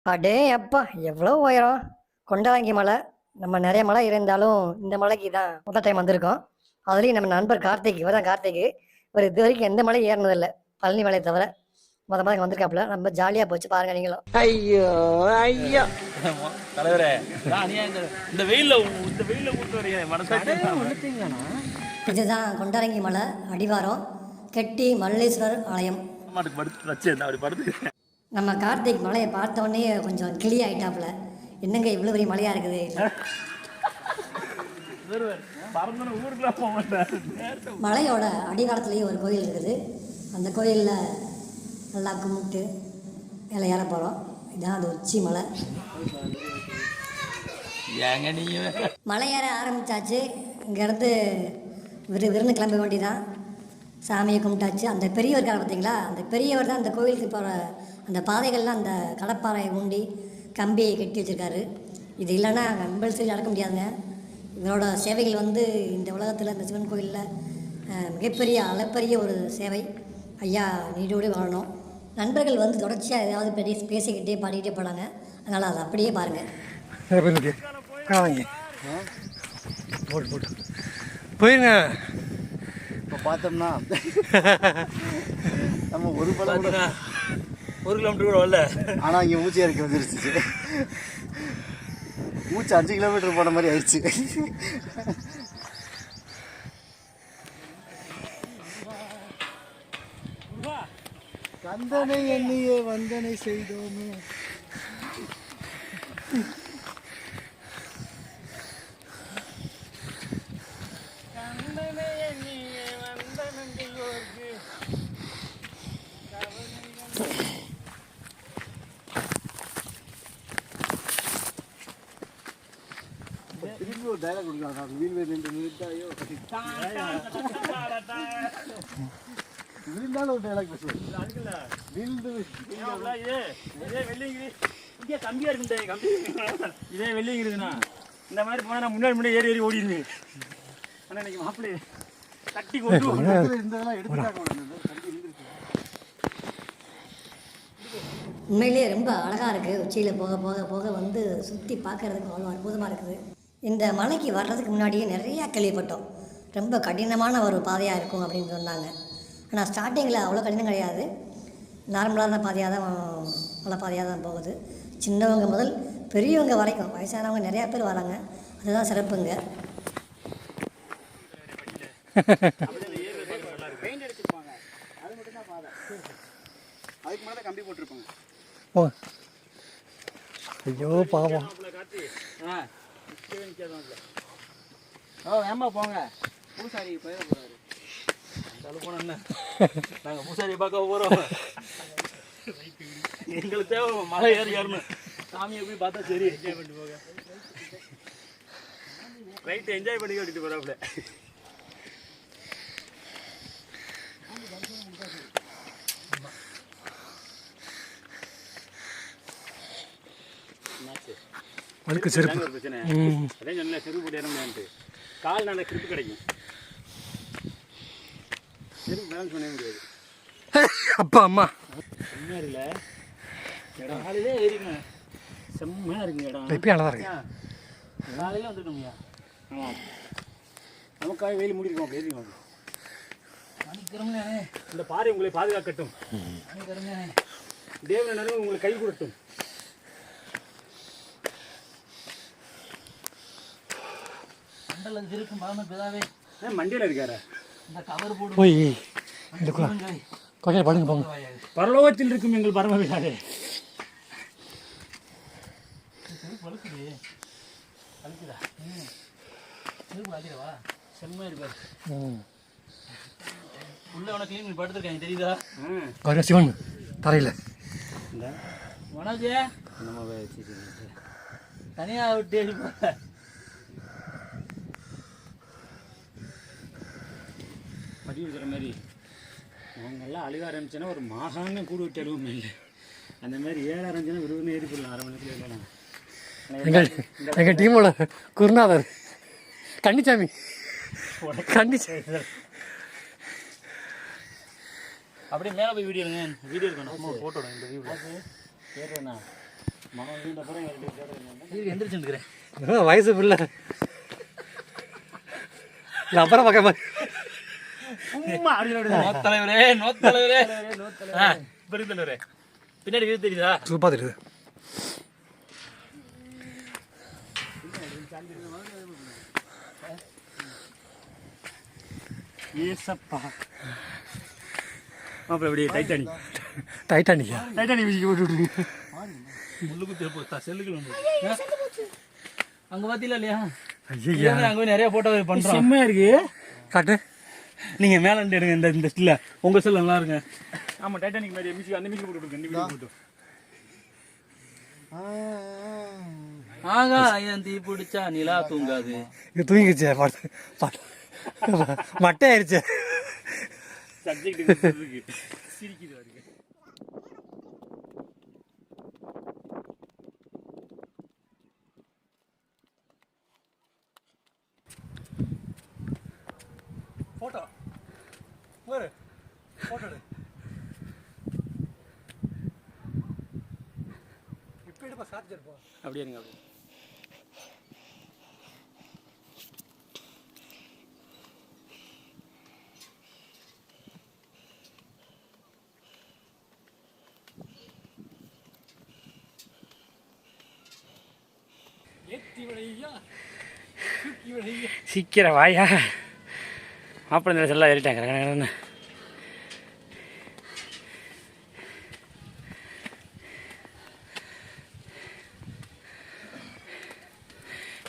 அடே அப்பா! எவ்வளோ உயரம்! கொண்டலாங்கி மலை. நம்ம நெறைய மலை இருந்தாலும், இந்த மலைக்கு தான் மொத டைம் வந்திருக்கோம். அதுலயும் நம்ம நண்பர் கார்த்திக், இவர் தான் கார்த்திக்கு. இவரு இதுவரைக்கும் எந்த மலையும் ஏறுனதில்ல. பழனி மலைய தவிர. மொத மலைக்கு வந்திருக்காப்புல. ரொம்ப ஜாலியா போச்சு பாருங்க நீங்களும். ஐயோ ஐயோ தலைவரே இந்த வெயில்ல கூட்டு வரீங்க மனசாட்சி இதுதான் கொண்டரங்கி மலை அடிவாரம். கெட்டி மல்லேஸ்வரர் ஆலயம். படுத்து வச்சு அப்படி படுத்து நம்ம கார்த்திக் மலையை பார்த்த உடனே கொஞ்சம் கிளி ஆயிட்டாப்புல. என்னங்க இவ்வளோ பெரிய மலையா இருக்குது? ஊருக்குலாம் போக மாட்டேன். மலையோட அடிவாரத்துலேயும் ஒரு கோயில் இருக்குது. அந்த கோயிலில் நல்லா கும்பிட்டு மேலே ஏற போகிறோம். இதான் அந்த உச்சி மலை. ஏங்க நீங்க மலை ஏற ஆரம்பித்தாச்சு. இங்கேருந்து விருந்து கிளம்ப வேண்டிதான். சாமியை கும்பிட்டாச்சு. அந்த பெரியவர் இருக்கார் பார்த்தீங்களா, அந்த பெரியவர் தான் அந்த கோயிலுக்கு போகிற அந்த பாதைகள்லாம் அந்த கடப்பாறை ஊண்டி கம்பியை கட்டி வச்சுருக்காரு. இது இல்லைன்னா கம்பல்சரி நடக்க முடியாதுங்க. இவரோட சேவைகள் வந்து இந்த உலகத்தில் இந்த சிவன் கோயிலில் மிகப்பெரிய அளப்பரிய ஒரு சேவை. ஐயா நீடோடு வாழணும். நண்பர்கள் வந்து தொடர்ச்சியாக ஏதாவது பேசிக்கிட்டே பாடிக்கிட்டே போனாங்க. அதனால் அதை அப்படியே பாருங்கள். போயிருங்க. இப்போ பார்த்தோம்னா நம்ம ஒரு படம் கூட 1 கிலோமீட்டர் கூட வரல. ஆனால் இங்கே மூச்சு இறக்கி வந்துருச்சு. மூச்சு 5 கிலோமீட்டர் போன மாதிரி ஆயிடுச்சு. கந்தனை எண்ணியே வந்தனை செய்தோமே. திரும்பி ஒரு டைலாக் கொடுக்கலாம். வீழ்வே நின்று நிறுத்தாயோ விழுந்தாலும் ஒரு டைலாக் பேசுவோம். வீழ்ந்து இதே வெள்ளிங்கிரி இங்கே கம்பியா இருக்குண்டே கம்பி. இதே வெள்ளிங்கிறதுனா இந்த மாதிரி போனால் நான் முன்னாடி ஏறி ஓடிடுவேன். ஆனால் இன்னைக்கு மாப்பிள்ளை தட்டி கொண்டு இருந்ததெல்லாம் எடுத்துட்டாங்க. உண்மையிலேயே ரொம்ப அழகாக இருக்குது. உச்சியில் போக போக போக வந்து சுற்றி பார்க்குறதுக்கு அவ்வளோ அற்புதமாக இருக்குது. இந்த மலைக்கு வர்றதுக்கு முன்னாடியே நிறையா கேள்விப்பட்டோம். ரொம்ப கடினமான ஒரு பாதையாக இருக்கும் அப்படின்னு சொன்னாங்க. ஆனால் ஸ்டார்டிங்கில் அவ்வளோ கடினம் கிடையாது. நார்மலான பாதையாக தான், மலை பாதையாக தான் போகுது. சின்னவங்க முதல் பெரியவங்க வரைக்கும் வயசானவங்க நிறையா பேர் வராங்க. அதுதான் சிறப்புங்க. பெயிண்ட் அடிச்சிருப்பாங்க, அது மட்டும் தான் பாதை. அதுக்கு மேலே கம்பி போட்டிருப்பாங்க. ஐயோ பாவம். ஏமா போங்க. பூசாரி போயிட போறாரு. நாங்கள் பூசாரியை பார்க்க போகிறோம். எங்களுக்கு தேவை மலை ஏறி ஏறணும். சாமியை போய் பார்த்தா சரி என்ஜாய் பண்ணிட்டு போக. ரைட்டு என்ஜாய் பண்ணி ஓட்டிட்டு போகிறாப்புல. அதுக்கு செருப்பு ஒரு பிரச்சனை. அதே சொன்ன செருப்பு போட்டு இறங்கிட்டு கால் நல்ல கிரிப்பு கிடைக்கும். செருப்பு பேலன்ஸ் பண்ண முடியாது. அப்பா அம்மா செம்மையா இருக்குல்ல இடம். காலையிலே ஏறிங்க. செம்மையாக இருக்குங்க இடம். இப்பயும் நல்லா இருக்கு. காலையில் வந்துட்டோம்யா. ஆமாம், நமக்காக வெயில் மூடிருக்கோம். அப்படி ஏறிக்கோங்க. இந்த பாறை உங்களை பாதுகாக்கட்டும். தேவன நடுவு உங்களுக்கு கை கொடுட்டும். மண்டியில் இருக்காரு. போய் இந்த கொகையில் படுங்க போங்க. பரலோகத்தில் இருக்கும் எங்கள் பரமபிதாவே. செம்மையா இருப்பாரு. உள்ள உனக்கு கிளீன் பண்ணி படுத்துருக்காங்க தெரியுதா? கௌரி சிவன் தரையில் மனோஜே தனியாக விட்டு அடிப்பாங்க. படி இருக்கிற மாதிரி அவங்கெல்லாம் அழுக ஆரம்பிச்சோன்னா ஒரு மாகாணம் கூடு விட்டு அழுவும் இல்லை. அந்த மாதிரி ஏற ஆரம்பிச்சுன்னா விருதுன்னு ஏறி போடலாம். 1/2 மணி நேரத்தில் இல்லைண்ணா. எங்கள் டீமோட குருநாதர் கன்னிச்சாமி. அப்படியே மேலே போய் வீடியோ எடுங்க. வீடியோ எடுக்கணும். ஃபோட்டோ இந்த வியூவில் ஏறுறேண்ணா. எந்திரிச்சுருக்கிறேன் வயசு பிள்ளை இல்லை அப்புறம் பக்கம் பாரு. தலைவரே நோத்தலைவரே பெருந்தலைவரே பின்னாடி வீடு தெரியுதா? சூப்பராக தெரியுது. ஏசப்பா மாப்பிள்ள அப்படியே டைட்டானிக் டைட்டானிக்கா? டைட்டானிக் மியூசிக் போட்டு விட்டுருக்கு. முள்ளுக்கு திருப்பா செல்லுக்கு அங்கே பார்த்தீங்களா இல்லையா? ஐயா அங்கே போய் நிறைய போட்டோ பண்ணுறோம். செம்மையாக இருக்கு. காட்டு. நீங்கள் மேலே எடுங்க இந்த ஸ்டில்ல உங்கள் செல் நல்லா இருங்க. ஆமாம் டைட்டானிக் மாதிரி மியூசிக் அந்த மியூசிக் போட்டு விட்டுருங்க. இந்த போட்டு ஆகா என் தீ பிடிச்சா நிலா தூங்காது. இது தூங்கிடுச்சே பாட்டு பாட்டு மட்டை ஆயிடுச்சு. சப்ஜெக்ட் சிரிக்குது பாருங்க. ஃபோட்டோ ஒரு ஃபோட்டோ எடு. இப்போ எடுப்பா சார்ஜ் எடுப்பா. அப்படியே இருங்க அப்படியே. சீக்கிரம் வாயா மாப்பிள்ளை இந்த செல்லாம் ஏறிட்டாங்க.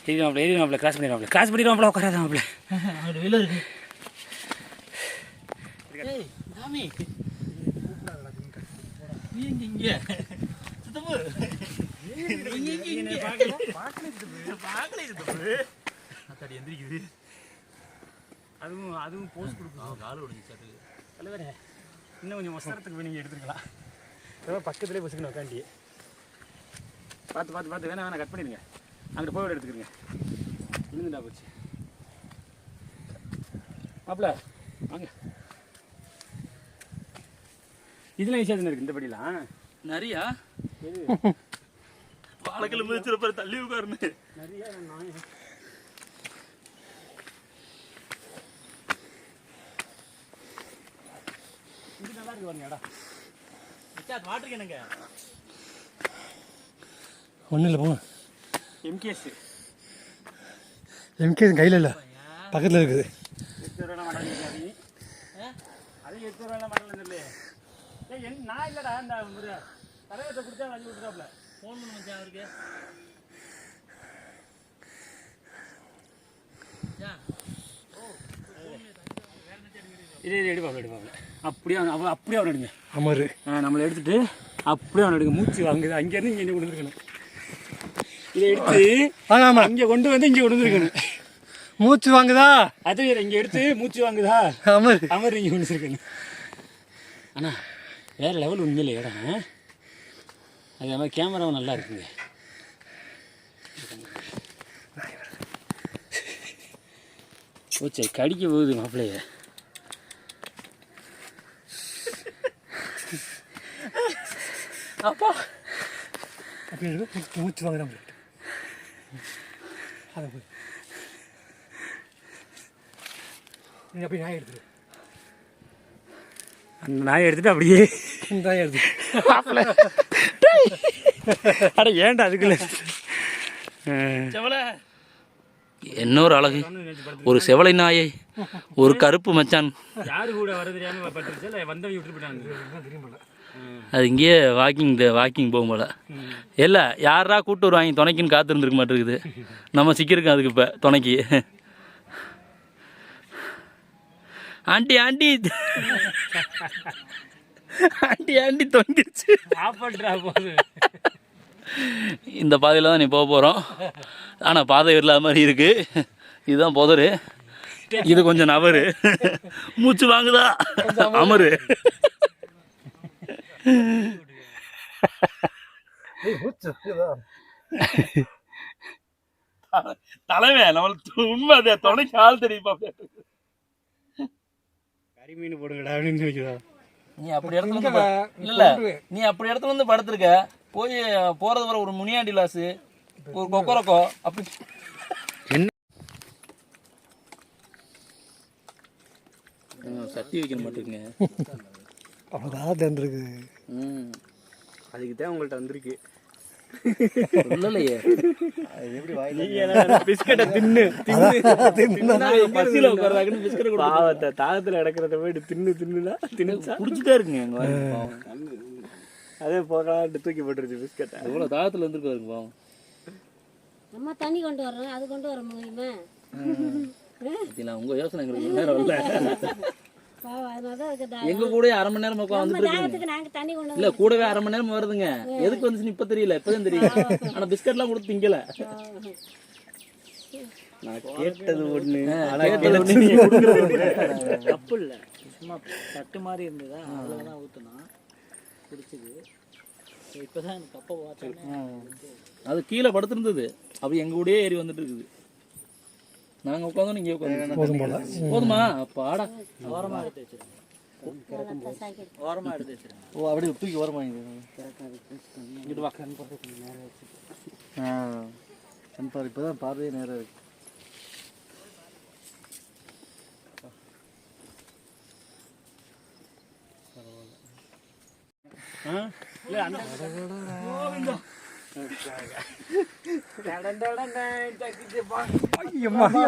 ஏறி மாப்பிள்ள கிராஸ் பண்ணிடுவாப்ல உட்காராத மாப்பிள்ள. அப்படி வெளில இருக்கு. சாமி நீ இங்கே சித்தப்பு அத்தாடி எந்திரிக்குது. அதுவும் போஸ்ட் கொடுக்கணும். கால் உடஞ்சி தலைவரே இன்னும் கொஞ்சம் ஒசரத்துக்கு போய் நீங்கள் எடுத்துக்கலாம். பக்கத்துலேயே பசுக்கணும் உட்காண்டி பார்த்து வேணா கட் பண்ணிடுங்க. அங்கிட்ட போய் எடுத்துக்கிறீங்க. விழுந்துட்டா போச்சு மாப்பிள்ள வாங்க. இதெல்லாம் ஈஸியாக தானே இருக்குது இந்த படிலாம் நிறையா. வாழைக்கிழமை மிதிச்சிருப்பாரு தள்ளி உட்காருன்னு நிறைய நாய். இது நல்லா இருக்கு பாருங்க. இடம் வாட்டருக்கு என்னங்க ஒன்றும் இல்லை போங்க. எம்கேஎஸ் கையில் இல்லை பக்கத்தில் இருக்குது. 8 ரூபா மாடல் அது 8 ரூபா மாடல் இல்லையே. நான் இல்லைடா இந்த ஒரு தலைவர்கிட்ட கொடுத்தா வாங்கி விட்டுறாப்ல. ஃபோன் பண்ண மச்சான் அவருக்கு. இது எடுப்பாப்ல அப்படியே அவனை எடுங்க. அமரு நம்மளை எடுத்துட்டு அப்படியே அவனை எடுங்க. மூச்சு வாங்குது அங்கேருந்து இங்கே கொண்டு வந்துருக்கணும். இதை எடுத்து ஆமாம் இங்கே கொண்டு வந்து இங்கே கொண்டு வந்துருக்கணும். மூச்சு வாங்குதா? அது இங்கே எடுத்து மூச்சு வாங்குதா? அமர் இங்கே கொண்டு வந்துருக்கணும். அண்ணா வேறு லெவல் உண்மையிலே இடம். அதே மாதிரி கேமராவும் நல்லா இருக்குங்க. போச்சு கடிக்க போகுது மாப்பிள்ளைய. அப்பா அப்படி மூச்சு வாங்குறாங்க. அதை போய் நீங்கள் அப்படி நாய் எடுத்துரு. அந்த நாயை எடுத்துட்டு அப்படியே நாய் எடுத்து அட ஏன்டா அதுக்குள்ள இன்னொரு அழகு ஒரு செவலை நாயை ஒரு கருப்பு மச்சான். யாரு கூட வர தெரியாம பட்டுருச்சு இல்லை வந்தவங்க விட்டு போயிட்டாங்க. அது இங்கேயே வாக்கிங் போகும் போல. இல்லை யாரா கூட்டு வருவாங்க துணைக்குன்னு காத்திருந்துருக்க மாட்டேங்குது. நம்ம சிக்கிருக்கோம் அதுக்கு இப்போ துணைக்கு. ஆண்டி ஆண்டி ஆண்டி ஆண்டி தொங்கிருச்சு. இந்த பாதையில் தான் நீ போக போகிறோம். ஆனால் பாதை இல்லாத மாதிரி இருக்குது. இதுதான் புதரு. இது கொஞ்சம் நவரு. மூச்சு வாங்குதா அமரு. தலைமை நம்மளுக்கு உண்மை அதே துணைக்கு ஆள் தெரியுமா? கறிமீன் போடுங்கடா அப்படின்னு சொல்லிக்கிறா. நீ அப்படி இடத்துல வந்து இல்ல நீ அப்படி இடத்துல வந்து படுத்திருக்க. போய் போகிறது வர ஒரு முனியாண்டி லாஸு ஒரு கொக்கரக்கோ அப்படி சட்டி வைக்க மாட்டேங்க. அவ்வளோதான் தந்துருக்கு. அதுக்கு தான் உங்கள்கிட்ட வந்திருக்கு. இல்லையே பிஸ்கட்டை தின்னு பசியில் உட்கார்றாங்கன்னு பிஸ்கட் பாவத்தை தாகத்தில் கிடக்கிறத போயிட்டு தின்னுனா தின்னுச்சா குடிச்சுட்டே இருக்குங்க எங்க அதே போகலாம் தூக்கி போட்டுருச்சு பிஸ்கட்டை. எவ்வளோ தாகத்தில் வந்துருக்காருங்க பாவம். நம்ம தண்ணி கொண்டு வர்றோம், அது கொண்டு வர முடியுமா? உங்க யோசனை எங்களுக்கு நேரம் இல்லை. அதனால எங்க கூட 1/2 மணி நேரம் உட்காந்துட்டு இருக்கு. நாங்க தண்ணி கொண்டு இல்ல கூடவே 1/2 மணி நேரம் வருதுங்க. எதுக்கு வந்துச்சுன்னு இப்ப தெரியல, இப்பதான் தெரியும். ஆனா பிஸ்கட்லாம் கொடுத்து திங்கல. நான் கேட்டது ஒண்ணு, தப்பு இல்லை. சும்மா தட்டு மாதிரி இருந்ததா, அதில் தான் ஊற்றுனா பிடிச்சிது. இப்போதான் எனக்கு கப்பை பார்த்தேன். அது கீழே படுத்துருந்தது, அப்ப எங்க கூடயே ஏறி வந்துட்டு இருக்குது. நாங்க உட்காந்தோம், நீங்க உட்காந்து போதும் போல. போதுமா? பாடா ஓரமாக எடுத்து வச்சிருக்கேன். ஓரமாக எடுத்து வச்சிருக்கேன். ஓ அப்படியே தூக்கி ஓரமா இங்கிட்டு வா. கண் பாரு, இப்பதான் பார்வையே நேரம் இருக்கு.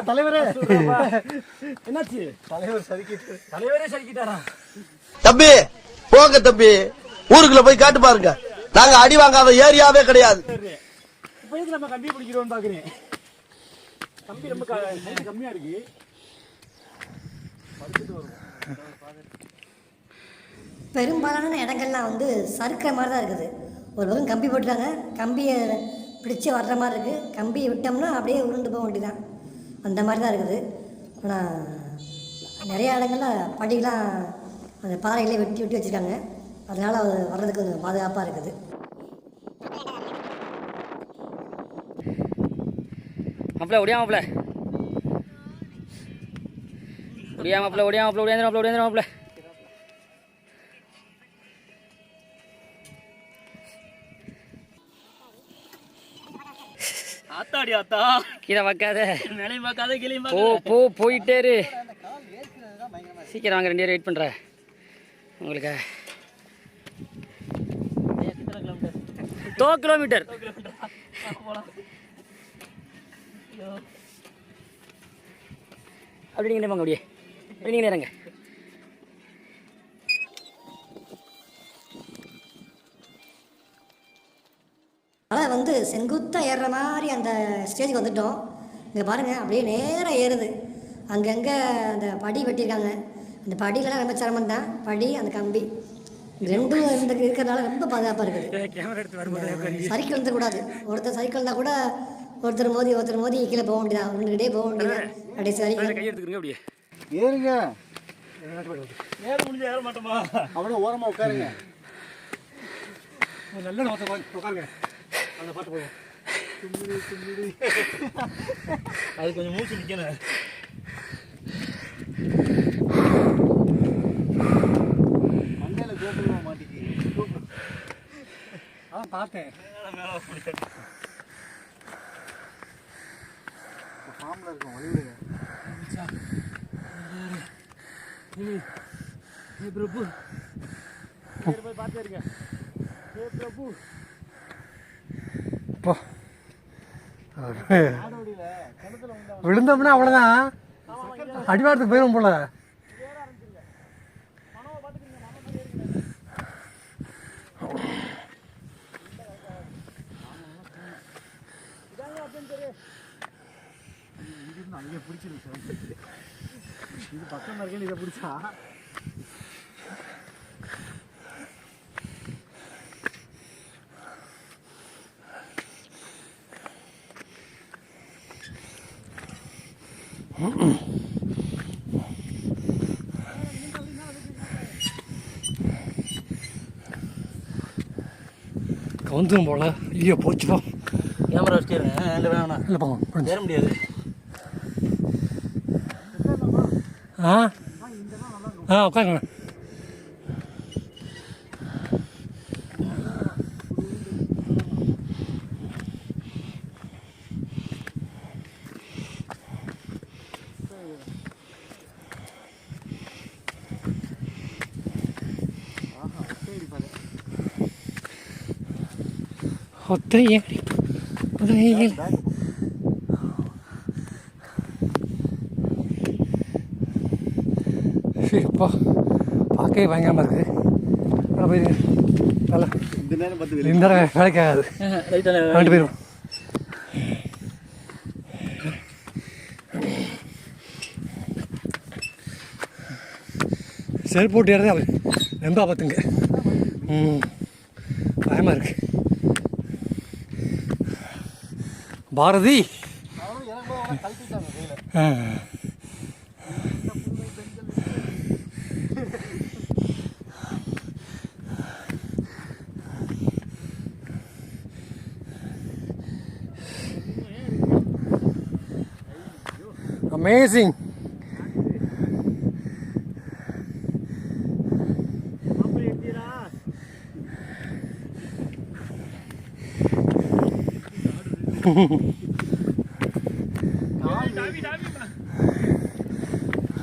தலைவரே என்னாச்சு? தலைவரே சரிக்கிட்டாரா? தம்பி போங்க தம்பி, ஊருக்குள்ள போய் காட்டு பாருங்க. நாங்க அடி வாங்காத ஏரியாவே கிடையாது. இப்போ எதுக்கு நம்ம கம்பி பிடிக்கிறோம்னு பாக்குறேன். கம்பி ரொம்ப கம்மியா இருக்கு. பெரும்பாலான இடங்கள்லாம் வந்து சறுக்கிற மாதிரி தான் இருக்குது. ஒரு பக்கம் கம்பி போட்டுட்டாங்க, கம்பியை பிடிச்சி வர்ற மாதிரி இருக்குது. கம்பியை விட்டோம்னா அப்படியே உருண்டு போக வேண்டியதான். அந்த மாதிரி தான் இருக்குது. ஆனால் நிறைய இடங்களில் படிலாம் அந்த பாறையிலே வெட்டி வெட்டி வச்சுருக்காங்க. அதனால் அது வர்றதுக்கு கொஞ்சம் பாதுகாப்பாக இருக்குது. மாப்பிள்ள ஒடியா மாப்பிள்ள ஒடியா மாப்பிள்ள ஒடியா மாப்பிள்ள ஒடியாந்திர மாப்பிள்ள ஒடியாந்திர மாப்பிள்ள ஆத்தாடி ஆத்தா, கீழே பார்க்காத, மேலையும் பார்க்காத கீழையும் போ போ போயிட்டே இரு. சீக்கிரம் வாங்க, 2 பேரும் வெயிட் பண்ணுறேன் உங்களுக்கு. 2 கிலோமீட்டர். அப்படி நீங்களே போங்க, அப்படியே அப்படி நீங்களே இறங்க. ஆனால் வந்து செங்குத்தாக ஏறுற மாதிரி அந்த ஸ்டேஜுக்கு வந்துட்டோம். இங்கே பாருங்கள், அப்படியே நேராக ஏறுது. அங்கங்கே அந்த படி வெட்டியிருக்காங்க. அந்த படியிலலாம் ரொம்ப சிரமம் தான். படி அந்த கம்பி ரெண்டும் இருக்கிறதுனால ரொம்ப பாதுகாப்பாக இருக்குது. சைக்கிள் வந்துடக்கூடாது. ஒருத்தர் சைக்கிள் இருந்தால் கூட ஒருத்தர் மோதி கீழே போக வேண்டியதான். ஒன்றுக்கிட்டே போக வேண்டியது. அப்படியே சரி கை எடுத்துக்கிறீங்க. அப்படியே ஏறுங்க. ஏற முடிஞ்ச ஏற மாட்டோமா? அவனே ஓரமா உட்காருங்க. நல்ல உட்காருங்க. அந்த பாட்டு போதும். அது கொஞ்சம் மூச்சு நிற்கணும். மண்டையில கோபுரமா மாட்டிக்கு. பார்த்தேன். ஃபார்ம்ல இருக்கும் வழிவிடுங்க. பிரபு போய் பார்த்தே இருக்க. பிரபு விழுந்தோம்னா அவ்வளோதான், அடிவாரத்துக்கு போயிடும் போல. அங்கே பிடிச்சிருக்கு. இது பக்கம் இருக்கேன்னு இதை பிடிச்சா கவுந்தும் போல. ஐயோ போச்சுப்பா. கேமரா வச்சுட்டே இருங்க. இல்லை வேணாம், இல்லை போங்க, ஏற முடியாது. உட்காருங்க. ஒத்தையடி உதவியில் இப்போ பார்க்கவே பயங்கரமாக இருக்குது. ஆனால் போய் நல்லா இந்த நேரம் பார்த்து இந்த வேலைக்கு ஆகாது. ரெண்டு போயிடும். செல் போட்டு ஏறதே அவர் ரொம்ப ஆபத்துங்க. பயமாக இருக்கு. பாரதி amazing.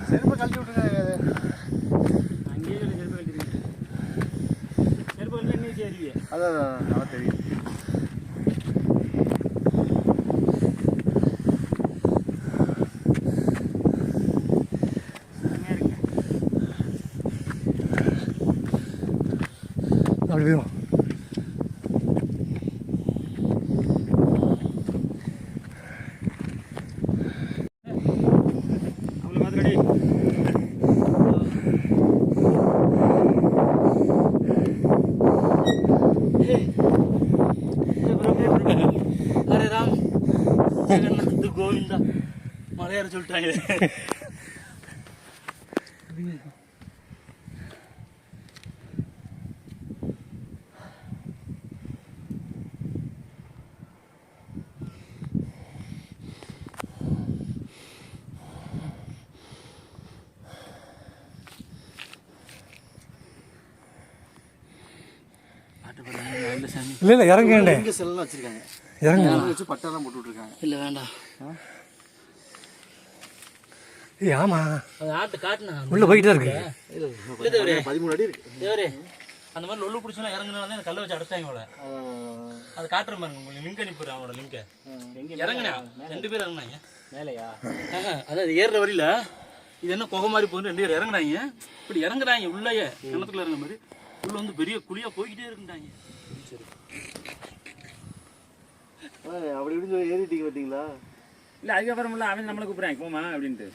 செருப்பை கழட்டி விட்டுருக்காங்க. அங்கேயே செருப்பு கழட்டி செருப்பு கழட்டி என்ன செய்ய அதான் நல்லா தெரியும். அப்படி போயிடும். அவங்கள மாத்திரடி ஹரே ராம் ஜெகநாத் கோவிந்தா மலையார சொல்லிட்டாங்க. இல்லை இல்லை இறங்கேண்டே இங்கே செல்லாம் வச்சிருக்காங்க. இறங்க வச்சு பட்டாலாம் போட்டு விட்டுருக்காங்க. இல்லை வேண்டாம். ஏய் ஆமாம் அது ஆட்டு காட்டுனா உள்ளே போய்கிட்டு தான் இருக்கு. 13 அடி இருக்கு. தேவரே அந்த மாதிரி லொல்லு பிடிச்சலாம் இறங்குனால அந்த கல்லை வச்சு அடைச்சிட்டாங்க அவளை. அது காட்டுற மாதிரி உங்களுக்கு லிங்க் அனுப்பிடுறேன். அவனோட லிங்கை இறங்குனா 2 பேர் இறங்குனாங்க மேலையா? அதாவது ஏறுற வழியில இது என்ன குகை மாதிரி போகுது. 2 பேர் இறங்குனாங்க. இப்படி இறங்குறாங்க உள்ளேயே கிணத்துக்குள்ள இறங்குற மாதிரி. உள்ள வந்து பெரிய குழியா போய்கிட்டே இருக்குறாங்க. அப்படி இப்படி சொல்லி ஏறிட்டீங்க பார்த்தீங்களா? இல்லை அதுக்கப்புறம் இல்லை அவன் நம்மளை கூப்பிட்றாங்க போமா அப்படின்ட்டு.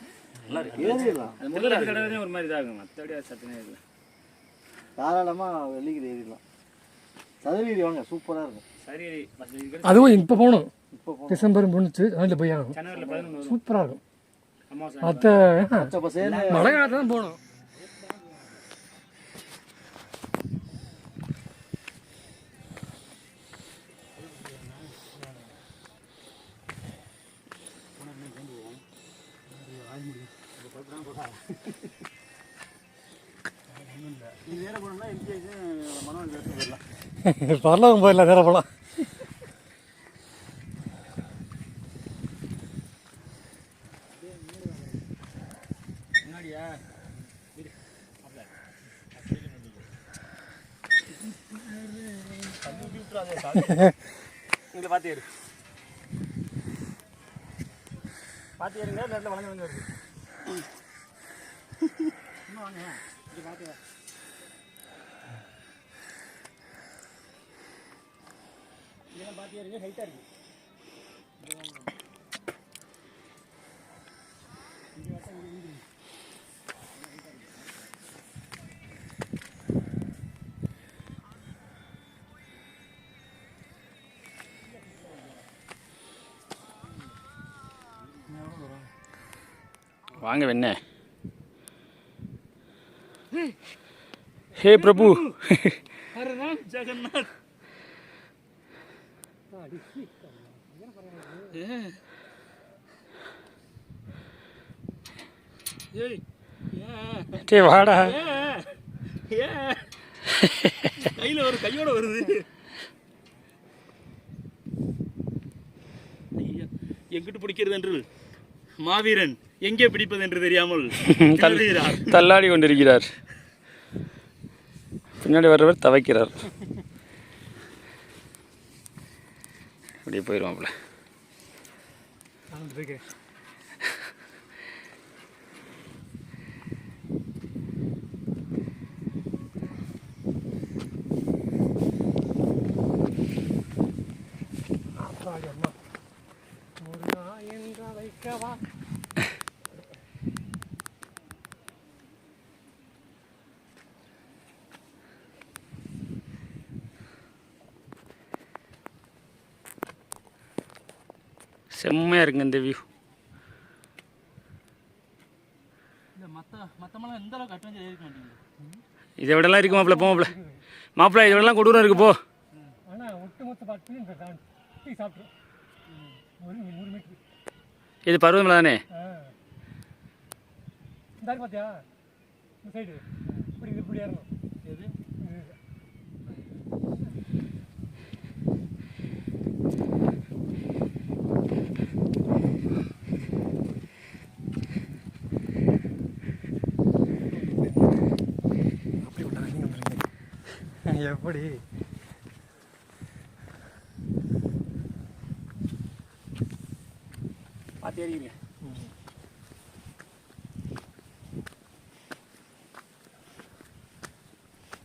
நல்லா இருக்கு. ஏறிடலாம். அது முதல்ல கடவுளே ஒரு மாதிரி இதாகும். மற்றபடி சத்தனே இல்லை. தாராளமாக வெள்ளிக்கிரி ஏறிடலாம். சதுரகிரி வாங்க, சூப்பராக இருக்கும். சரி அதுவும் இப்போ போகணும். இப்போ டிசம்பர் முடிச்சு அதில் போய் ஆகணும். ஜனவரியில் 11 வரும். சூப்பராக இருக்கும். அமாவாசை மற்ற பச்சை பசேன்னு மழை காலத்தில் தான் போகணும். இது நேரம் போனோம்னா எம்ஜிஆர் மனோஜ் போயிடலாம். பரவாயில்ல போயிடலாம் நேரம் போகலாம். முன்னாடியா இங்கே பார்த்து ஏறு பார்த்து ஏறுங்க. நேரத்தில் வளங்க வந்து வருது. இன்னும் வாங்க இது பார்த்து இதெல்லாம் பார்த்து ஏறுங்க. ஹைட்டாக இருக்குது. வாங்க வெண்ணே. हे प्रभु हरे राम जगन्नाथ. வாடா கையில ஒரு கையோட வருது. எங்கிட்டு பிடிக்கிறது என்று மாவீரன் எங்கே பிடிப்பது என்று தெரியாமல் தள்ளாடி கொண்டிருக்கிறார். பின்னாடி வர்றவர் தவைக்கிறார். அப்படியே போயிடுவாப்புல. செம்மையாக இருக்குங்க இந்த வியூ. இந்த மற்றமெல்லாம் இந்த அளவுக்கு அட்வென்ச்சர் இருக்க மாட்டேங்குது. இதை விடலாம் இருக்கு மாப்பிள்ள. போ மாப்பிள்ள, மாப்பிள்ள இதை விடலாம் கொடூரம் இருக்கு. போ. இது பருவமலை தானே? எப்படி பார்த்து ஏறிங்க.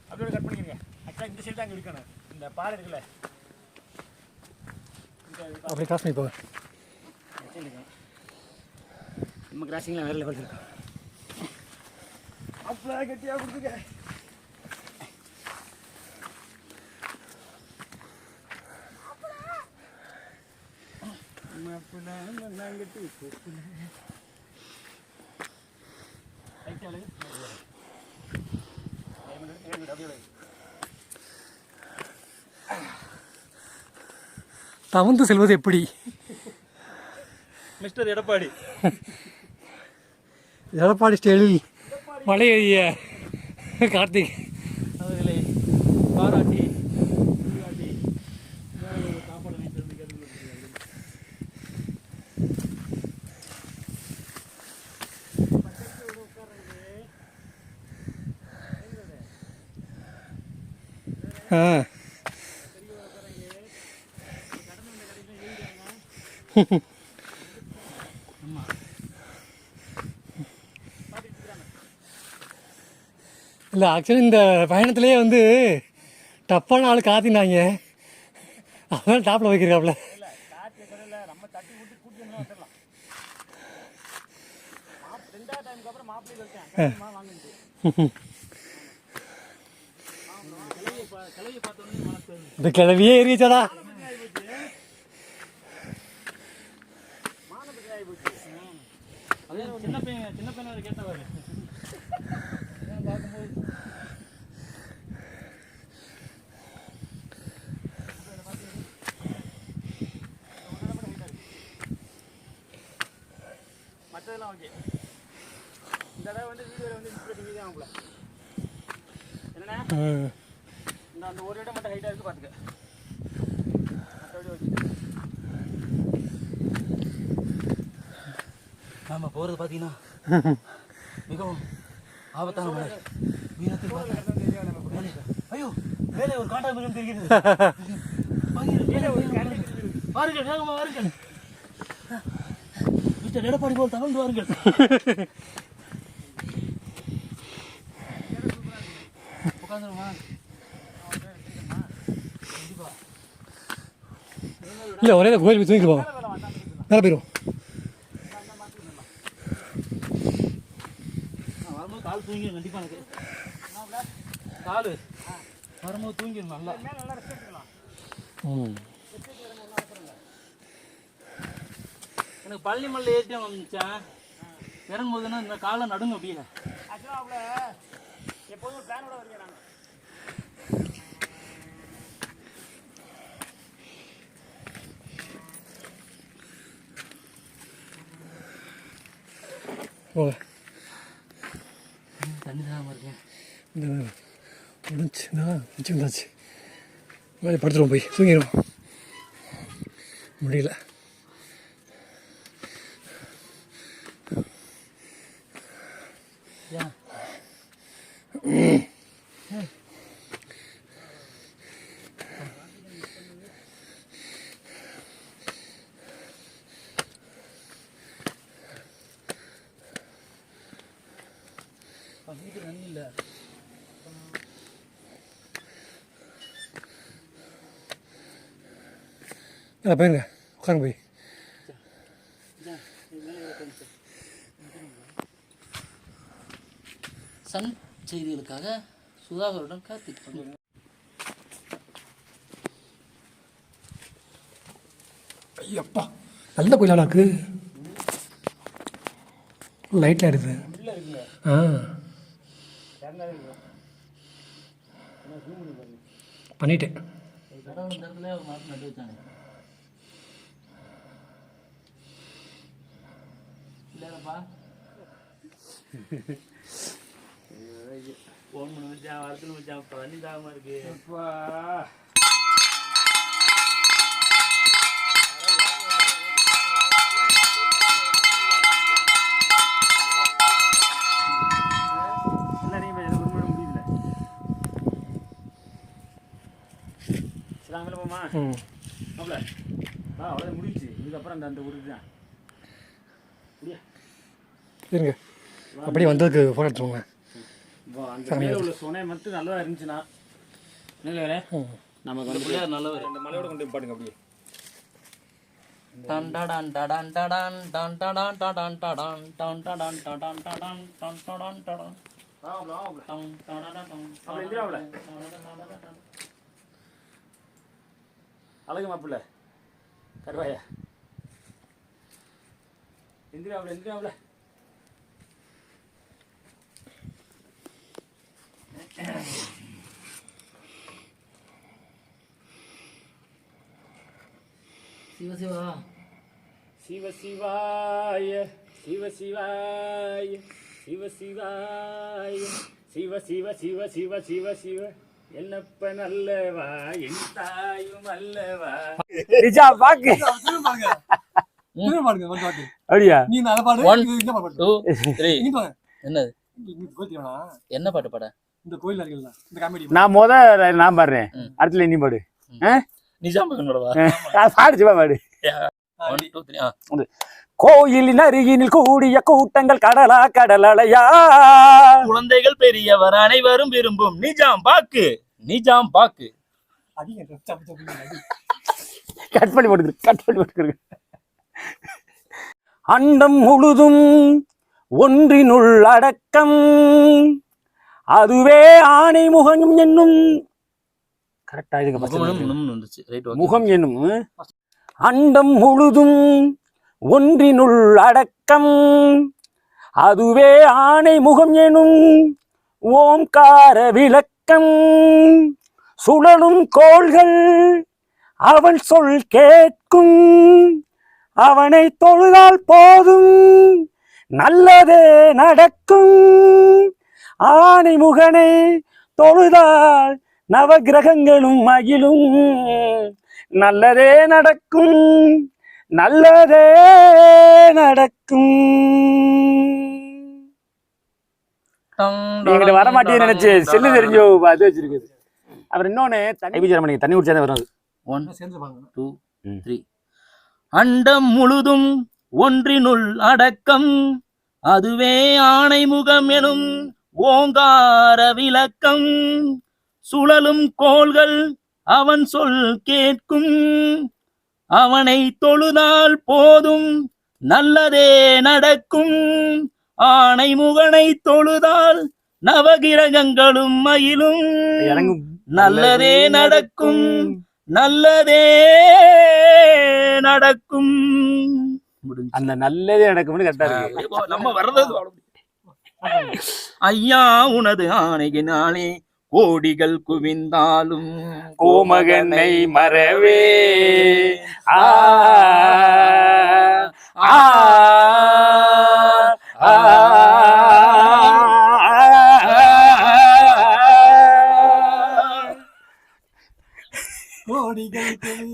அப்படியே கட் பண்ணிக்கிறீங்க. ஆக்சுவலாக இந்த சைடு தான் அங்கே இருக்கணும். இந்த பாறை இருக்குல்ல, அப்படி கிராஸ் பண்ணி போங்க. நம்ம கிராசிங்லாம் வேறு லெவல் இருக்கும். அப்படியே கட்டியாக கொடுத்துக்க. தவந்து செல்வது எப்படி? மிஸ்டர் எடப்பாடி எடப்பாடி ஸ்டைலில் மலை ஏறிய கார்த்திக் அவர்களை பாராட்டி சாப்பாடு இல்லை, ஆக்சுவலி இந்த பயணத்துலேயே வந்து டப்பான ஆள் காத்தினாங்க. அதான் டாப்பில் வைக்கிறாப்புல. இந்த கிளவியே ஏறிச்சாடா. சின்ன பையன் கேட்டவாரு பார்க்கும்போது மற்றதெல்லாம் ஓகே. இந்த தடவை வந்து வீடியோவில் வந்து இன்ஸ்பிரேட்டிங் தான் ஆகும்ல. என்னண்ணா இந்த அந்த ஒரு இடம் மட்டும் ஹைட்டாக இருக்குது பார்த்துக்க. மற்றபடி ஓகே. நாம் போகிறது பார்த்தீங்கன்னா மிகவும் ஆபத்தான மலை. வீரத்தில் ஐயோ, மேலே ஒரு காண்டா மிருகம் தெரிகிறது. வாருங்கள், வேகமாக வாருங்கள். மிஸ்டர் எடப்பாடி போல் தவழ்ந்து வாருங்கள். உட்காந்துருமா? இல்லை, ஒரே கோயில் தூங்கிட்டு போவோம். மேலே போயிடும். வரும்போது கால் தூங்கிடும் கண்டிப்பாக. எனக்கு கால் வரும்போது தூங்கிடும் நல்லா. எனக்கு பள்ளி மல்ல ஏற்றி வந்துச்சேன். இறங்கும்போதுன்னா இந்த காலை நடுங்க அப்படியே. ஆக்சுவலாக எப்போதும் பிளானோட வருங்க. நாங்கள் போக தண்ணி தான் இருக்கேன். இந்த முடிஞ்சுன்னா வச்சு வந்தாச்சு. வேலை படுத்துருவோம், போய் தூங்கிடுவோம். முடியல. போயிருங்க உட்காருங்க போய். சன் செய்திகளுக்காக சுதாகருடன் கார்த்திக். ஐயப்பா நல்ல கோயிலாக்கு லைட்டில் எடுது. ஆ பண்ணிட்டேன். ஃபோன் பண்ணி வச்சான் வரத்துல வச்சான் பண்ணி தாகமாக இருக்கு. அவ்வளோ முடிஞ்சு. இதுக்கப்புறம் அந்த அந்த ஊருக்கு தான் இருங்க அப்படியே வந்ததுக்கு ஃபோன் எடுத்துக்கோங்க. அந்த மேலே உள்ள சொனை மட்டும் நல்லா இருந்துச்சுன்னா இல்லை வேற நமக்கு வந்து நல்லவர். அந்த மலையோட கொண்டு போய் பாடுங்க அப்படியே. அழகு மாப்பிள்ள கருவாயா எந்திராவில் எந்திராவில் சிவசிவா சிவசிவாய சிவசிவாய சிவசிவாய சிவ சிவ சிவ சிவ சிவ சிவ என்னப்ப நல்லவா என் தாயும் அல்லவா. பாக்கு அப்படியா நீ நல்ல பாடு. 1 2 3 என்னது என்ன பாட்டு பாட? இந்த கோயில் இருக்குல்ல இந்த காமெடி நான் பாடுறேன். அடுத்துல நீ பாடு. நிஜாம் பகனோடவா? பாடு பாடு. 1 2 3 கோயிலின் அருகினில் கூடிய கூட்டங்கள் கடலா கடலலையா குழந்தைகள் பெரியவர் அனைவரும் விரும்பும் நிஜாம் பாக்கு நிஜாம் பாக்கு. கட் பண்ணி போட்டுக்கிறேன். அண்டம் முழுதும் ஒன்றினுள் அடக்கம் அதுவே ஆணை முகம் என்னும் கரெக்டா இதுக்கு முகம் என்னும் அண்டம் முழுதும் ஒன்றினுள் அடக்கம் அதுவே ஆணை முகம் எனும் ஓம்கார விளக்கம் சுழலும் கோள்கள் அவன் சொல் கேட்கும் அவனை தொழுதால் போதும் நல்லதே நடக்கும் ஆணை முகனை தொழுதால் நவகிரகங்களும் மகிழும் நல்லதே நடக்கும் நல்லதே நடக்கும். நீங்க வர மாட்டேன்னு நினைச்சு செல்லு தெரிஞ்சோ அது வச்சிருக்குது. அப்புறம் இன்னொன்னு தண்ணி குடிச்சாதான் வரும். 1 2 3 அண்டம் முழுதும் ஒன்றினுள் அடக்கம் அதுவே ஆணை முகம் எனும் ஓங்கார விளக்கம் சுழலும் கோள்கள் அவன் சொல் கேட்கும் அவனை தொழுதால் போதும் நல்லதே நடக்கும் ஆணை முகனை தொழுதால் நவகிரகங்களும் மயிலும் நல்லதே நடக்கும் நல்லதே நடக்கும். அந்த நல்லதே நடக்கும்னு கரெக்டா இருக்கு. நம்ம வர்றது ஐயா உனது ஆணையினாலே கோடிகள் குவிந்தாலும் கோமகனை மறவே ஆ ஆ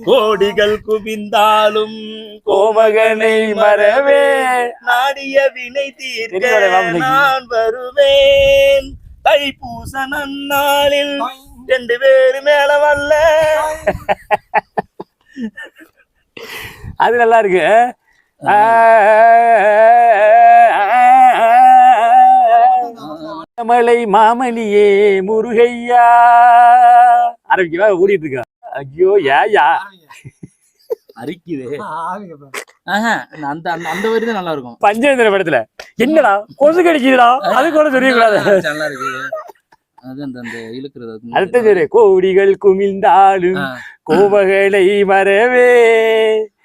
கோடிகள் குவிந்தாலும் கோமகனை மறவே நாடிய வினை தீர்க்க நான் வருவேன் தைப்பூச நன்னாளில் 2 பேரு மேல வரல. அது நல்லா இருக்கு. மலை மாமலியே முருகையா ஆரம்பிக்கவா ஓடிட்டு இருக்கா. ஐயோ ஏயா அரிக்குது. ஆஹா, அந்த அந்த அந்த வரி தான் நல்லா இருக்கும். பஞ்சேந்திர படத்துல என்னடா கொசு கடிக்குதுடா அது கூட தெரியக்கூடாது. நல்லா இருக்கு. அது அந்த அந்த இழுக்கிறது. அடுத்த சரி கோடிகள் குமிழ்ந்தாலும் கோபகளை மறவே.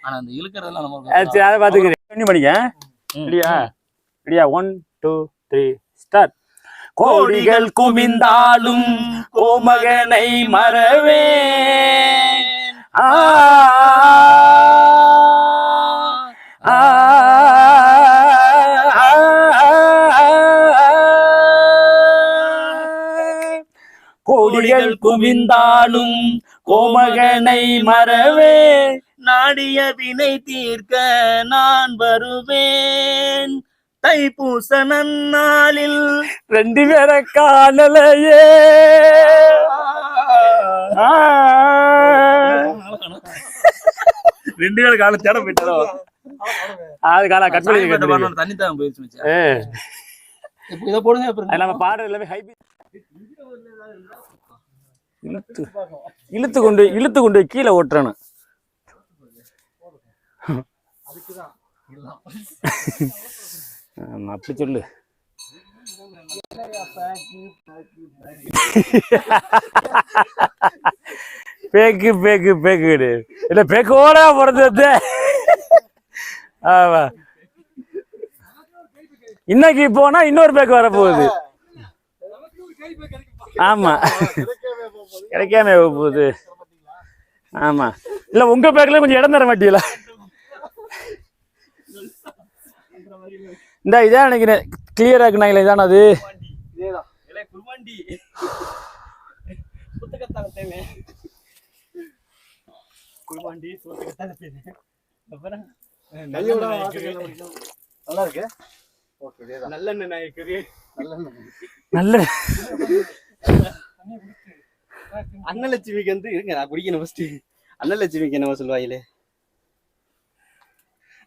ஆனா அந்த இழுக்கிறதெல்லாம் நம்ம சரி அதை பாத்துக்கிறேன் படிக்க ரெடியா ரெடியா 1 2 3 ஸ்டார்ட். கோடிகள் குமிழ்ந்தாலும் கோமகனை மறவே. ஆ கோடிகள் குவிந்தாலும் கோமகனை மறவே. நாடிய வினை தீர்க்க நான் வருவேன். தைப்பூச நன்னாளில் 2 பேரை காணலையே. ரெண்டு பேரும் கால தேட போயிட்டாரோ. அது காலா கட் பண்ணி தண்ணி தான் போயிடுச்சு. இதை போடுங்க. அப்புறம் நம்ம பாடுறது எல்லாமே ஹை இழுத்து கொண்டு கீழே ஓட்டுறானு. அப்படி சொல்லு. பேக்கு பேக்கு பேக்கு இல்ல பேக்கோட போறது. ஆமா இன்னைக்கு போனா இன்னொரு பேக்கு வர போகுது. ஆமா கிடைக்காம போகுது. ஆமா இல்ல உங்க பேக்ல கொஞ்சம் இடம் தர மாட்டீங்களா? இந்த இதான் நினைக்கிறேன் கிளியரா இருக்குனாங்களே இதான அது. நல்லா இருக்கு. நல்ல அன்னலட்சுமிக்கு வந்து இருங்க நான் குடிக்கணும் ஃபர்ஸ்ட். அன்னலட்சுமிக்கு என்னவோ சொல்லுவாங்களே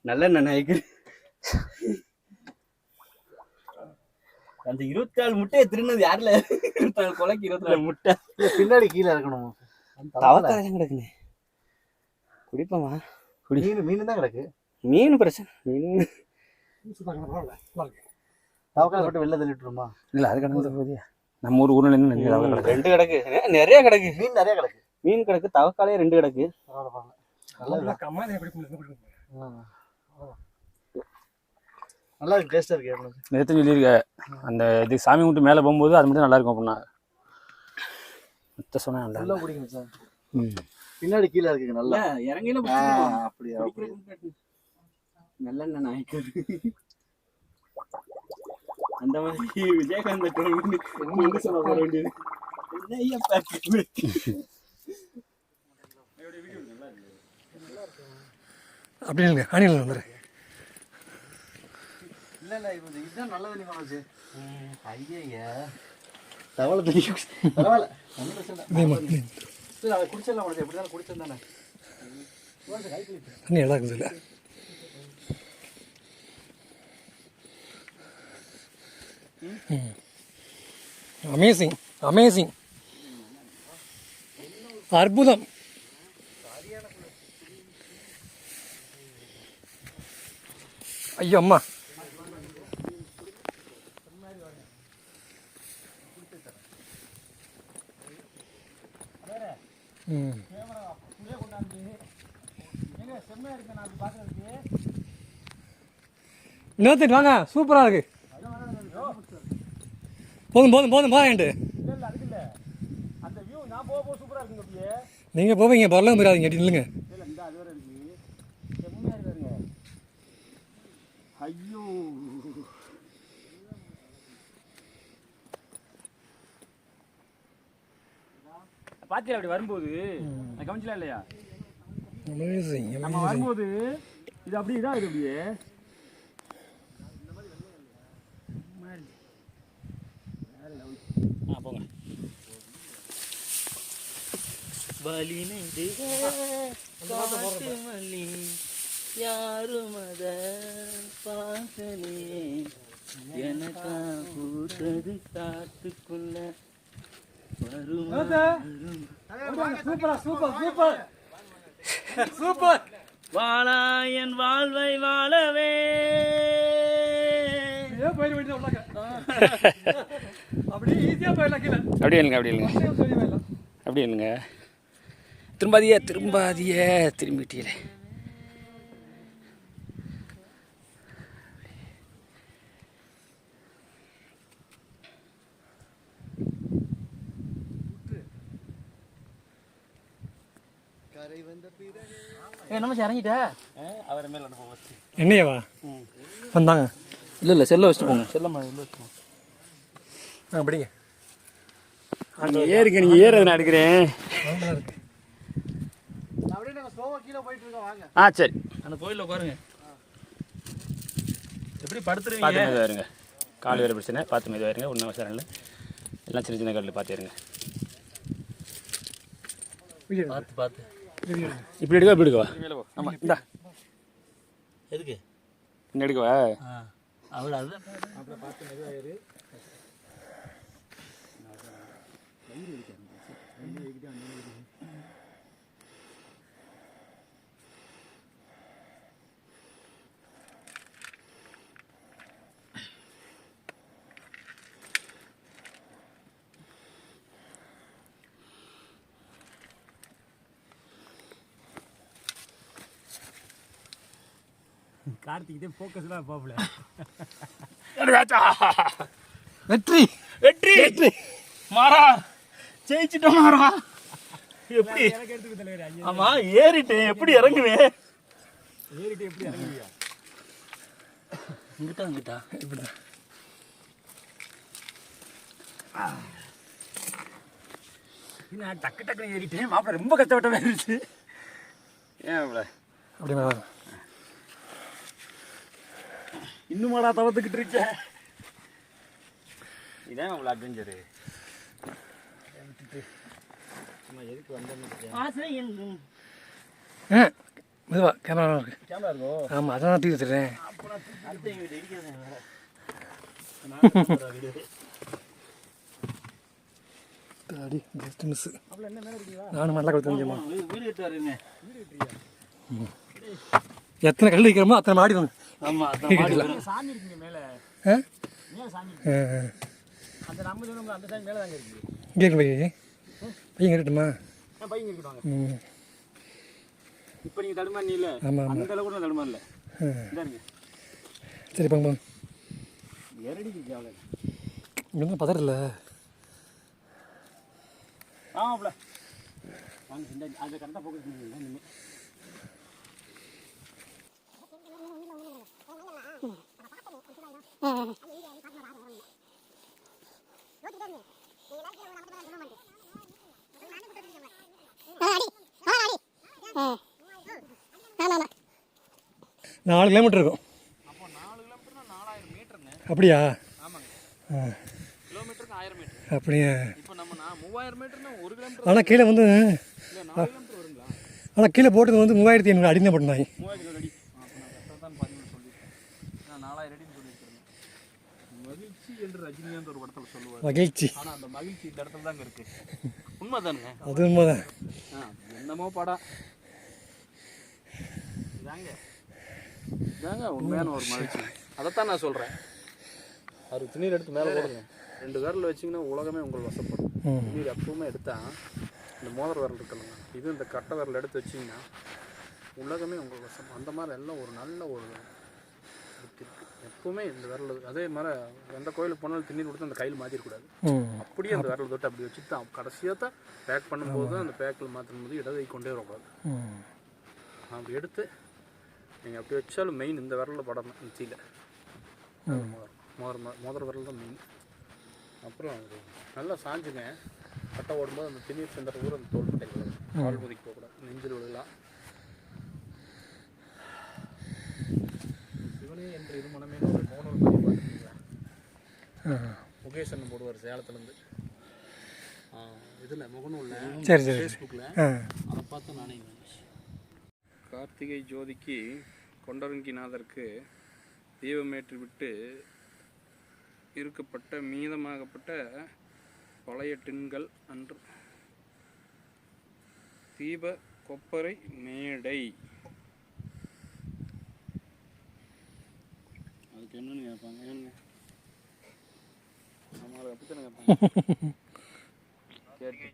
நல்லெண்ணெய் நாய்க்கு. அந்த 24 முட்டையை திருநது யாருல? 24 கொலைக்கு 24 முட்டை பின்னாடி கீழே இருக்கணும். தவக்காரம் கிடக்குங்க. குடிப்போமா? மீன் தான் கிடக்கு. மீன் பிரச்சனை. மீன் தவக்கால போட்டு வெளில தள்ளிட்டுருமா? இல்ல அது கிடந்து போதியா நம்ம ஊர்ல இருந்து 2 கிடக்கு. நிறைய கிடக்கு. மீன் நிறைய கிடக்கு. மீன் கிடக்கு. தவக்காலே 2 கிடக்கு. நல்லா இருக்கு. டேஸ்டா இருக்கு. நேற்று சொல்லியிருக்க அந்த இது சாமி கும்பிட்டு மேலே போகும்போது அது மட்டும் நல்லா இருக்கும் அப்படின்னா மத்த சொன்னேன் நல்லா குடிங்க சார். பின்னாடி கீழே இருக்குங்க. நல்லா இறங்கில அப்படியா? நல்லெண்ணெய் நாய்க்கு அந்த மாதிரி விஜயகாந்த் சொல்ல போற வேண்டியது. அப்படி இல்லைங்க அணில் வந்துரு. இல்ல இதுதான் நல்ல தண்ணி மாச்சு. ஐயா தவளை தண்ணி பரவாயில்ல. அதை குடிச்சிடலாம். உனக்கு எப்படிதான் குடிச்சிருந்தானே தண்ணி நல்லா இருக்குது இல்லை. அமேசிங் அமேசிங் அற்புதம். ஐயோ அம்மா இன்னொருத்திட்டு வாங்க சூப்பராக இருக்கு. போதும் போதும் போதும் போறேன்ட்டு நீங்கள் போவீங்க பொருளும் போயிடாதீங்க இல்லைங்க. ஐயோ பாத்தியா அப்படி வரும்போது நான் கவனிச்சல இல்லையா? நம்ம வரும்போது இது அப்படி இதான் இது அப்படியே போங்க. வலி மல்லி யாரும் அத பார்க்கலே எனக்கா பூத்தது காத்துக்குள்ள வரும் சூப்பரா சூப்பர் சூப்பர் சூப்பர். வாழா என் வாழ்வை வாழவே. போயிட வேண்டியது உள்ளாக்க. அப்படியே ஈஸியா போயிடலாம் கீழே. அப்படியே இல்லைங்க, அப்படியே இல்லைங்க, சொல்லி போயிடலாம். அப்படியே இல்லைங்க. திரும்பாதியே திரும்பிட்டீங்களே. நம்ம இறங்கிட்ட அவர் மேல போக என்னையவா வந்தாங்க? இல்லை செல்லை வச்சுட்டு போங்க. செல்லம்மா உள்ள வச்சுட்டு போங்க. அப்படிங்க. அங்கே ஏறுங்க, நீங்கள் ஏறது நான் எடுக்கிறேன். அப்படியே நாங்கள் ஸ்லோவாக கீழே போயிட்டு இருக்கோம் வாங்க. சரி. அந்த கோயிலில் உட்காருங்க. எப்படி பார்த்து படுத்துருவீங்க? மெதுவாக இருங்க. கால் வேறு பிரச்சனை. பார்த்து மெதுவாக இருங்க. ஒன்றும் அவசரம் இல்லை. எல்லாம் சின்ன சின்ன கல்லில் பார்த்து இருங்க. பார்த்து பார்த்து. இப்படி எடுக்கவா, இப்படி எடுக்கவா? ஆமாம், இந்தா எதுக்கு இன்னும் எடுக்கவா? அவ்வளோ அதுதான். கார்த்திகிட்டே ஃபோக்கஸ்லாம் பாப்பல. வெற்றி வெற்றி வெற்றி மாறா ஜெயிச்சிட்டோம் மாறா. எப்படி எனக்கு எடுத்துக்க தலைவர். ஐயா ஆமா ஏறிட்டேன். எப்படி இறங்குவேன்? ஏறிட்டு எப்படி இறங்குவியா? இங்கிட்டா இங்கிட்டா இப்படிதான். நான் டக்கு டக்குன்னு ஏறிட்டேன். மாப்பிள்ள ரொம்ப கஷ்டப்பட்ட மாதிரி இருந்துச்சு. ஏன் இவ்வளோ அப்படிங்களா? இன்னுமாடா தவத்துக்கிட்டு இருக்க? இதான் அவ்வளோ அட்வென்ச்சரு. ஆசை என் மெதுவா கேமரா இருக்கு. கேமரா இருக்கும். ஆமாம், அதான் தூக்கி வச்சுருக்கேன். அடுத்த எங்கிட்ட இடிக்கிறேன் வேற. அடி ஜஸ்ட் மிஸ். அப்புறம் என்ன மேலே இருக்கீங்களா? நானும் நல்லா கொடுத்து வந்துமா. வீடு கட்டு வரேங்க. எத்தனை கல் வைக்கிறோமோ அத்தனை மாடி வாங்க. ஆமா அதான் மாடி வரும். சாமி இருக்குங்க மேலே. ஆ மேலே சாமி. ஆ அந்த நம்ம சொன்ன அந்த சாமி மேலே தாங்க இருக்கு. இங்கே இருக்கு பையன். பையன் கட்டட்டுமா? பையன் இருக்கட்டும். ம். இப்போ நீங்கள் தடுமாறி இல்லை. ஆமாம் ஆமாம். அந்த அளவுக்கு நான் தடுமாறல. இதாருங்க. சரி போங்க போங்க. எரடிக்கு ஜாவல. இங்கே வந்து பதறல. ஆமாப்ல. வாங்க இந்த அதை கரெக்டாக ஃபோக்கஸ் பண்ணுங்க. நீங்கள் நாலு கிலோமீட்டர் இருக்கும். அப்போ 4 கிலோமீட்டர்னா 4000 மீட்டருங்க. அப்படியா? ஆமாங்க. ஆ கிலோமீட்டருக்கு 1000 மீட்டர். அப்படியா? இப்போ நம்ம 3000 மீட்டர்னா 1 கிலோமீட்டர். ஆனால் கீழே வந்து இல்லை 4 கிலோமீட்டர் வருங்களா? ஆனால் கீழே போட்டது வந்து 3500 அடி தான் போட்டாங்க. 3000 அடி. அப்போ நான் கரெக்டாக தான் 13 சொல்லியிருக்கேன். நான் 4000 அடின்னு சொல்லியிருக்கிறேன். மகிழ்ச்சி என்று ரஜினிகாந்த் ஒரு படத்தில் சொல்லுவார். மகிழ்ச்சி. ஆனால் அந்த மகிழ்ச்சி இந்த இடத்துல தாங்க இருக்கு. உண்மைதானுங்க. அது உண்மைதான். என்னமோ படம் இதாங்க உண்மையான ஒரு மகிழ்ச்சி. அதைத்தான் நான் சொல்கிறேன். அவர் துணீர் எடுத்து மேலே போடுங்க. 2 விரல் வச்சிங்கன்னா உலகமே உங்களுக்கு வசப்படும். துணீர் எப்பவுமே எடுத்தா இந்த மோதிர விரல் இருக்கணுங்க, இது இந்த கட்டை விரல் எடுத்து வச்சிங்கன்னா உலகமே உங்களுக்கு வசம். அந்த மாதிரி எல்லாம் ஒரு நல்ல ஒரு இருக்குது. எப்பவுமே இந்த விரல் அதே மாதிரி எந்த கோயிலுக்கு போனாலும் தண்ணீர் கொடுத்து அந்த கையில் மாற்றிடக்கூடாது. அப்படியே அந்த விரல் தொட்டு அப்படி வச்சுட்டு தான் கடைசியாக தான் பேக் பண்ணும்போது அந்த பேக்கில் மாற்றும் போது இடதை கொண்டே வரக்கூடாது. அப்படி எடுத்து நீங்கள் அப்படி வச்சாலும் மெயின் இந்த விரலில் படணும். நெத்தியில் மோதிர விரல் தான் மெயின். அப்புறம் நல்லா சாஞ்சுங்க. கட்டை ஓடும்போது அந்த திணீர் சென்ற ஊர் அந்த தோள்பட்டை கால் முதிக்கு போகக்கூடாது, நெஞ்சில் விடலாம். சிவனே என்று இது மனமே ஒரு மோனல் பதிவு பார்த்துருக்கீங்களா? முகேஷன் போடுவார் சேலத்துலேருந்து. இதில் முகநூலில் சரி சரி ஃபேஸ்புக்கில் அதை பார்த்து நானே. கார்த்திகை ஜோதிக்கு கொண்டரங்கிநாதருக்கு தீபமேற்றி விட்டு இருக்கப்பட்ட மீதமாகப்பட்ட பழைய டின்கள் அன்று தீப கொப்பரை மேடை. அதுக்கு என்னன்னு கேட்பாங்க, என்ன நம்மளை அப்படி தானே கேட்பாங்க. கேட்டு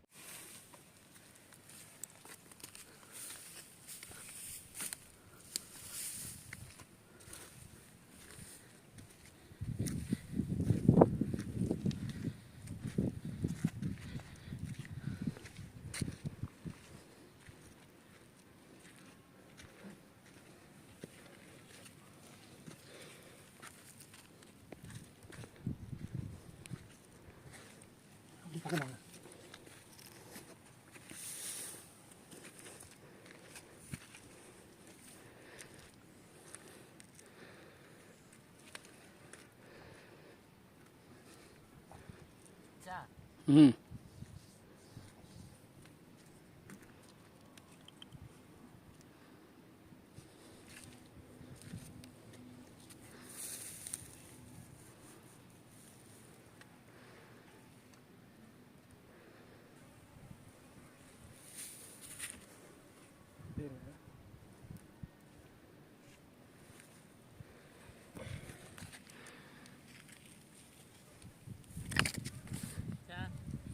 ம்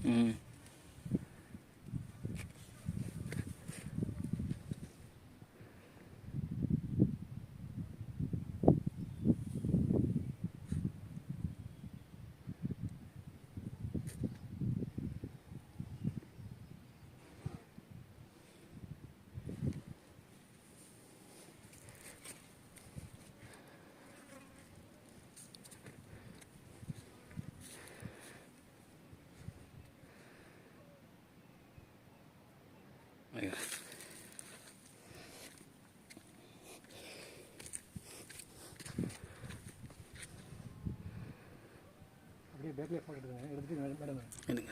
ம் அப்படியே பேக்கில் ஃபோட்டோ எடுத்துங்க, எடுத்துட்டு மேடம் எடுங்க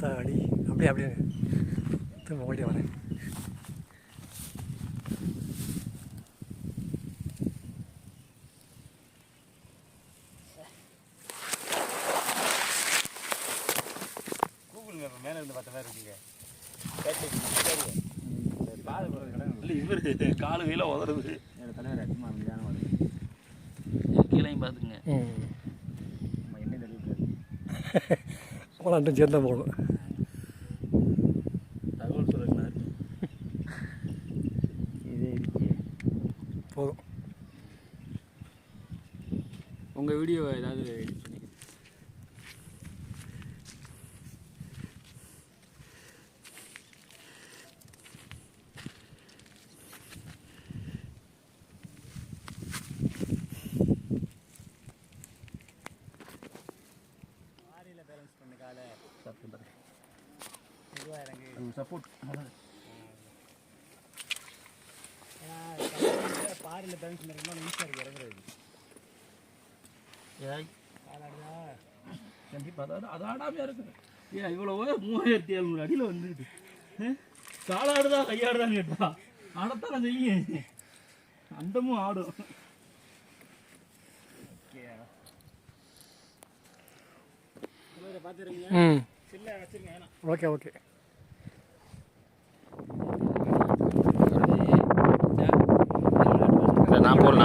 அத்தாடி அப்படியே அப்படியே திரும்ப ஓடி வரேன். மேலே இருந்து பார்த்த மாதிரி இருக்கீங்க. இல்லை இவர் காலு கையில் உதறது. தலைவர் அதிகமாக அமைதியான வருது. கீழையும் பார்த்துக்குங்க. நம்ம என்ன தெளிவுக்காது போகலான்ட்டு சேர்ந்து தான் போகணும். தகவல் சொல்லுங்க. இதே இருக்கு போதும். உங்கள் வீடியோ ஏதாவது எடிட் பண்ணி சப்போர்ட் பாரியில் பேலன்ஸ் பண்ணுறதுனா ஈஸியாக இருக்குது இறங்குறது. கண்டிப்பாக அது ஆடாமையாக இருக்குது. ஏன் இவ்வளோ 3700 அடியில் வந்துடுது. காலாடுதா கையாடுதான்னு கேட்டா ஆடத்தான் செய்யும், அந்தமும் ஆடும். பார்த்துருங்க, ம் சில்ல வச்சுருங்க. ஏன்னா ஓகே ஓகே. நான் போகல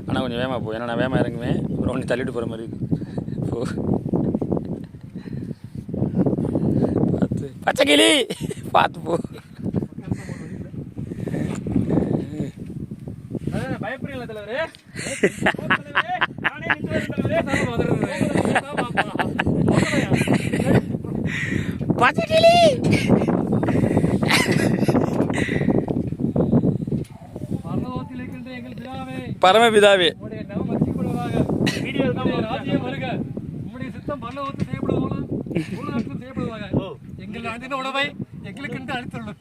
ஆனால் கொஞ்சம் வேகமாக போ, ஏன்னா நான் வேகமாக இறங்குவேன், அப்புறம் ஒன்று தள்ளிட்டு போகிற மாதிரி இருக்குது. போ பார்த்து பச்சை கிளி பார்த்து போ. பயப்படுறீங்களா தலைவரே? பச்சை கிளி பரமபிதாவே ராஜ்யம் வருக, உம்முடைய சித்தம் பரலோகத்தில் செய்யப்படுவதாக അതിൻ്റെ ഉടമ എங்களுக்கு അടുത്തുള്ളൂ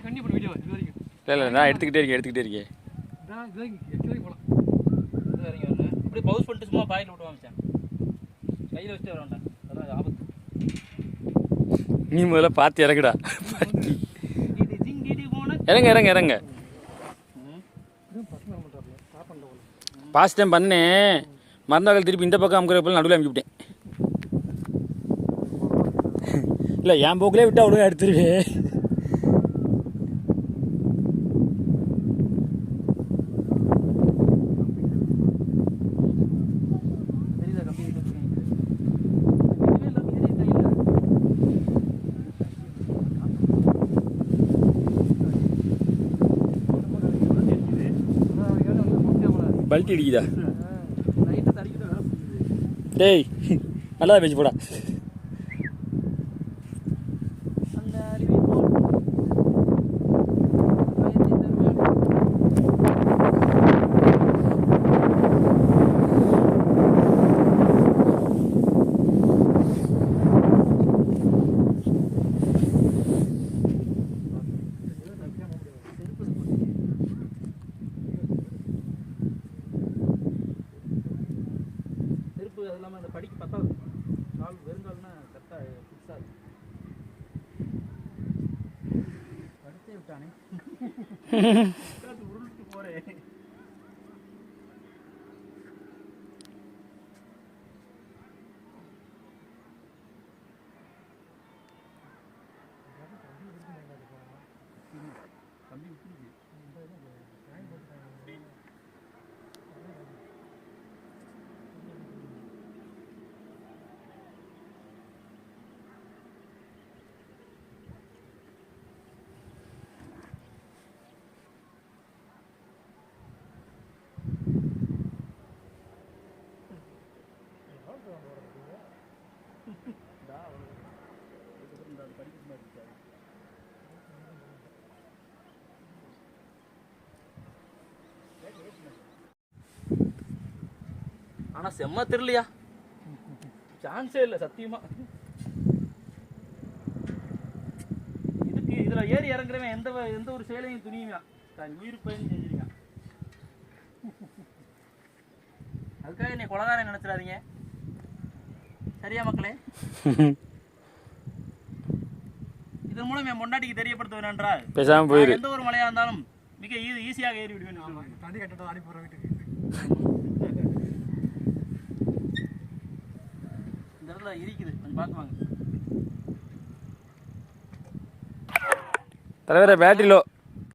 கண்டிப்பாக வீடியோ இது வரைக்கும் இல்லை நான் எடுத்துக்கிட்டே இருக்கேன் இது வரைக்கும் போகலாம் இது வரைக்கும் வரல அப்படியே பவுஸ் பண்ணிட்டு சும்மா பாயில் விட்டு வாமிச்சேன் கையில் வச்சுட்டு வர வேண்டாம் அதான் ஆபத்து நீ முதல்ல பார்த்து இறங்குடா இது ஜிங்கிடி போன இறங்க பாஸ்ட் டைம் பண்ணேன் மறுநாள் திருப்பி இந்த பக்கம் அமுக்கிறப்ப நடுவில் அமுக்கிவிட்டேன் இல்லை என் போக்கிலே விட்டு அவ்வளோ எடுத்துருவேன் பல்ட்டி அடிக்குதா டேய் நல்லா பேச்சு போடா செருப்பு அது இல்லாமல் அந்த படிக்கு பத்தாது கால் வெறுங்கால்னா கரெக்டாக ஃபிக்ஸாக படுத்தே விட்டானே உருளுட்டு போகிறேன் ஆனால் செம்ம தெரியலையா சான்ஸே இல்லை சத்தியமா இதுக்கு இதில் ஏறி இறங்குறவன் எந்த ஒரு செயலையும் துணியுமா தான் உயிர் பயன் செஞ்சிருக்கான் அதுக்காக என்னை கொலகாரன் நினைச்சிடாதீங்க சரியா மக்களே இதன் மூலம் என் பொண்டாட்டிக்கு தெரியப்படுத்துவேன் என்றால் பேசாமல் போயிரு எந்த ஒரு மலையாக இருந்தாலும் மிக ஈஸியாக ஏறி விடுவேன் தண்ணி கட்டட்டும் ஆடி போகிற வீட்டுக்கு இந்த இடத்துல இருக்குது கொஞ்சம் பார்த்து வாங்க தலைவரை பேட்டரி லோ